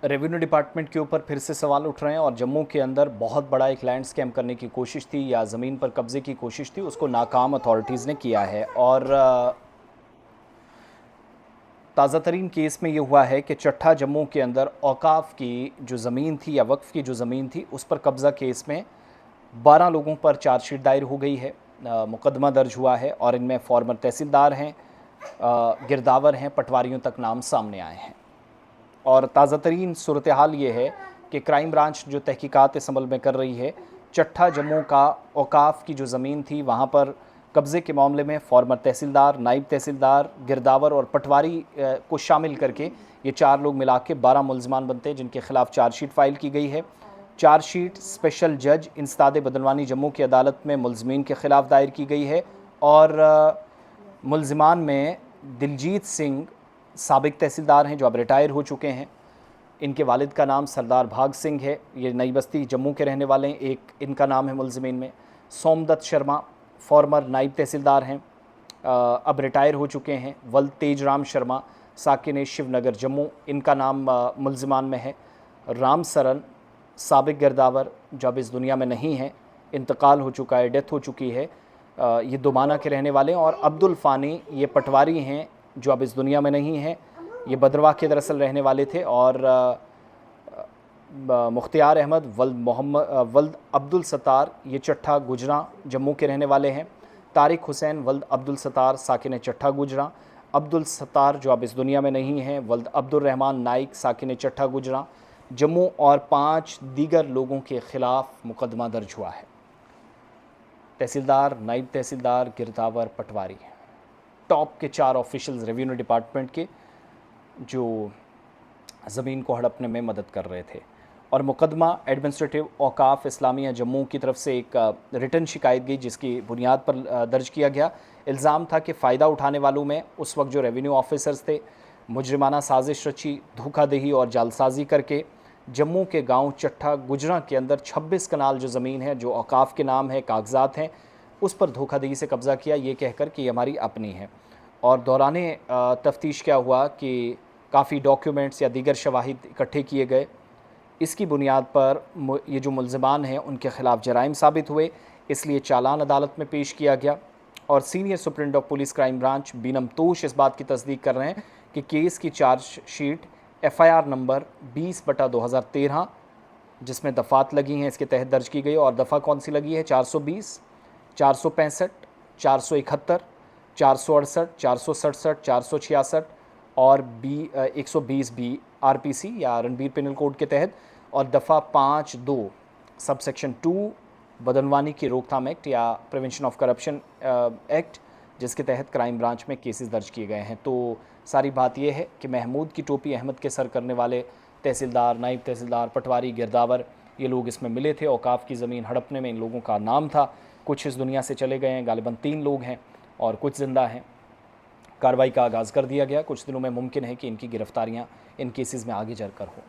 Revenue department के ऊपर फिर से सवाल उठ रहे हैं और जम्मू के अंदर बहुत बड़ा एक लैंड स्कैम करने की कोशिश थी या ज़मीन पर कब्जे की कोशिश थी, उसको नाकाम अथॉरिटीज़ ने किया है। और ताज़ा तरीन केस में ये हुआ है कि चट्ठा जम्मू के अंदर औकाफ की जो ज़मीन थी या वक्फ़ की जो ज़मीन थी उस पर कब्ज़ा केस में 12 लोगों पर चार्जशीट दायर हो गई है, मुकदमा दर्ज हुआ है और इनमें फॉर्मर तहसीलदार हैं, गिरदावर हैं, पटवारियों तक नाम सामने आए हैं। और ताज़ा तरीन सूरत हाल ये है कि क्राइम ब्रांच जो तहकीकात इस अमल में कर रही है, चट्ठा जम्मू का औकाफ की जो ज़मीन थी वहाँ पर कब्ज़े के मामले में फॉर्मर तहसीलदार, नायब तहसीलदार, गिरदावर और पटवारी को शामिल करके ये 4 लोग मिला के 12 मुलजमान बनते हैं जिनके खिलाफ चार्जशीट फ़ाइल की गई है। चार्जशीट स्पेशल जज इंसदाद बदनवानी जम्मू की अदालत में मुलजमीन के ख़िलाफ़ दायर की गई है और मुलजमान में दिलजीत सिंह साबिक तहसीलदार हैं जो अब रिटायर हो चुके हैं। इनके वालिद का नाम सरदार भाग सिंह है, ये नई बस्ती जम्मू के रहने वाले हैं। एक इनका नाम है मुलजमीन में सोमदत्त शर्मा, फॉर्मर नायब तहसीलदार हैं, अब रिटायर हो चुके हैं। वल्द तेजराम शर्मा साकिन शिवनगर जम्मू, इनका नाम मुलजमान में है। राम सरन साबिक गिरदावर जो अब इस दुनिया में नहीं है, इंतकाल हो चुका है, डेथ हो चुकी है, ये दोमाना के रहने वाले हैं। और अब्दुल फ़ानी ये पटवारी हैं जो अब इस दुनिया में नहीं है, ये बदरवाह के दरअसल रहने वाले थे। और मुख्तियार अहमद वल्द अब्दुल सत्तार ये चट्ठा गुजरा जम्मू के रहने वाले हैं। तारिक हुसैन वल्द अब्दुल सत्तार साकिन चट्ठा गुजरा। अब्दुल सत्तार जो अब इस दुनिया में नहीं है, वल्द अब्दुल रहमान नाइक साकिन चट्ठा गुजरा जम्मू। और 5 दीगर लोगों के ख़िलाफ़ मुकदमा दर्ज हुआ है। तहसीलदार, नायब तहसीलदार, गिरदावर, पटवारी, टॉप के 4 ऑफिशियल्स रेवेन्यू डिपार्टमेंट के जो ज़मीन को हड़पने में मदद कर रहे थे। और मुकदमा एडमिनिस्ट्रेटिव औकाफ इस्लामिया जम्मू की तरफ से एक रिटर्न शिकायत गई जिसकी बुनियाद पर दर्ज किया गया। इल्ज़ाम था कि फ़ायदा उठाने वालों में उस वक्त जो रेवेन्यू ऑफिसर्स थे, मुजरिमाना साजिश रची, धोखाधही और जालसाजी करके जम्मू के गांव चट्ठा गुजरा के अंदर 26 कनाल जो ज़मीन है जो औकाफ के नाम है, कागजात हैं, उस पर धोखाधही से कब्ज़ा किया, ये कहकर कि ये हमारी अपनी है। और दौराने तफ्तीश क्या हुआ कि काफ़ी डॉक्यूमेंट्स या दीगर शवाहिद इकट्ठे किए गए। इसकी बुनियाद पर ये जो मुलज़मान हैं उनके ख़िलाफ़ जराइम साबित हुए, इसलिए चालान अदालत में पेश किया गया। और senior superintendent of police crime branch बीनम तोश इस बात की तस्दीक कर रहे हैं कि केस की चार्जशीट FIR नंबर 20/2013 जिसमें दफ़ात लगी हैं इसके तहत दर्ज की गई। और दफ़ा कौन सी लगी है? 420, 465, 471, 468, 467, 466 और 120B RPC या रणबीर पेनल कोड के तहत। और दफ़ा 5(2) सबसेक्शन 2 बदनवानी की रोकथाम एक्ट या प्रिवेंशन ऑफ करप्शन एक्ट जिसके तहत क्राइम ब्रांच में केसेस दर्ज किए गए हैं। तो सारी बात यह है कि महमूद की टोपी अहमद के सर करने वाले तहसीलदार, नायब तहसीलदार, पटवारी, गिरदावर ये लोग इसमें मिले थे। औकाफ की ज़मीन हड़पने में इन लोगों का नाम था। कुछ इस दुनिया से चले गए हैं, गालिबन 3 लोग हैं और कुछ ज़िंदा हैं। कार्रवाई का आगाज़ कर दिया गया। कुछ दिनों में मुमकिन है कि इनकी गिरफ्तारियाँ इन केसेस में आगे चलकर हों।